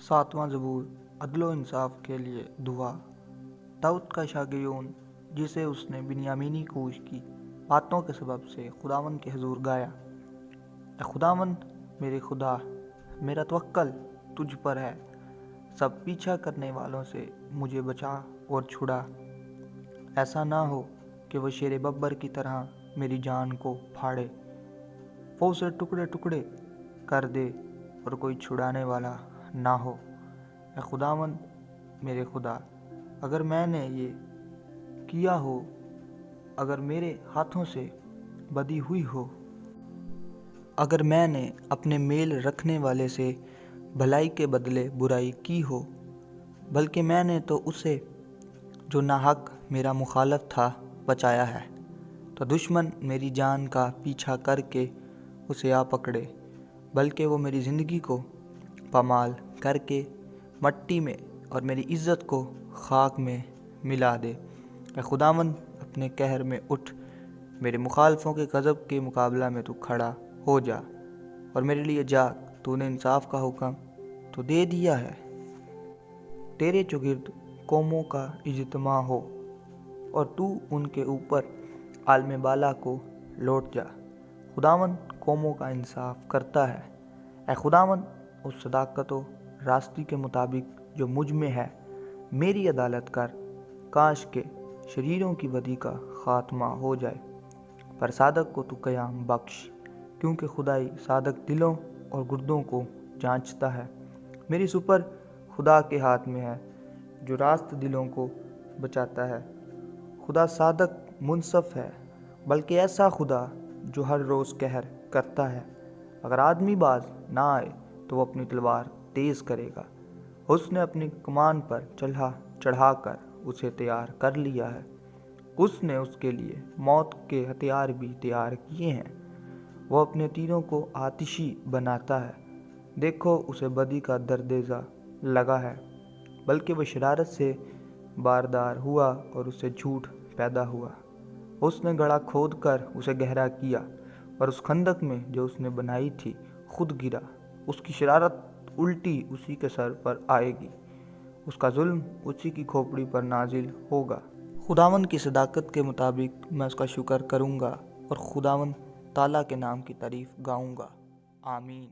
सातवां ज़बूर अदलो इंसाफ के लिए दुआ। दाऊद का शागिर्द जिसे उसने बिन्यामीनी कूश की बातों के सबब से खुदावंद के हुजूर गाया। ए खुदावंद मेरे खुदा, मेरा तवक्कल तुझ पर है। सब पीछा करने वालों से मुझे बचा और छुड़ा। ऐसा ना हो कि वो शेर बब्बर की तरह मेरी जान को फाड़े, वो उसे टुकड़े टुकड़े कर दे और कोई छुड़ाने वाला ना हो। ए खुदावंद मेरे खुदा, अगर मैंने ये किया हो, अगर मेरे हाथों से बदी हुई हो, अगर मैंने अपने मेल रखने वाले से भलाई के बदले बुराई की हो, बल्कि मैंने तो उसे जो नाहक मेरा मुखालफ था बचाया है, तो दुश्मन मेरी जान का पीछा करके उसे आ पकड़े, बल्कि वो मेरी ज़िंदगी को पामाल करके मट्टी में और मेरी इज़्ज़त को खाक में मिला दे। ए खुदावंद अपने कहर में उठ, मेरे मुखालफों के गज़ब के मुकाबला में तू खड़ा हो जा और मेरे लिए जाग। तूने इंसाफ का हुक्म तो दे दिया है, तेरे चौगिर्द कौमों का इज्तिमा हो और तू उनके ऊपर आलम बाला को लौट जा। खुदावंद कौमों का इंसाफ करता है। ए खुदावंद उस सदाकत व रास्ती के मुताबिक जो मुझ में है मेरी अदालत कर, काश के शरीरों की बदी का खात्मा हो जाए, पर सादक को तू क़याम बख्श, क्योंकि खुदाई सादक दिलों और गुर्दों को जांचता है। मेरी सुपर खुदा के हाथ में है जो रास्त दिलों को बचाता है। खुदा सादक मुनसफ है, बल्कि ऐसा खुदा जो हर रोज़ कहर करता है। अगर आदमी बाज ना आए तो वो अपनी तलवार तेज़ करेगा। उसने अपनी कमान पर चढ़ाकर उसे तैयार कर लिया है। उसने उसके लिए मौत के हथियार भी तैयार किए हैं। वो अपने तीरों को आतिशी बनाता है। देखो, उसे बदी का दर्देजा लगा है, बल्कि वह शरारत से बारदार हुआ और उससे झूठ पैदा हुआ। उसने गड्ढा खोद कर उसे गहरा किया और उस खंदक में जो उसने बनाई थी खुद गिरा। उसकी शरारत उल्टी उसी के सर पर आएगी, उसका जुल्म उसी की खोपड़ी पर नाजिल होगा। खुदावंद की सदाकत के मुताबिक मैं उसका शुक्र करूँगा और खुदावंद ताला के नाम की तारीफ़ गाऊँगा। आमीन।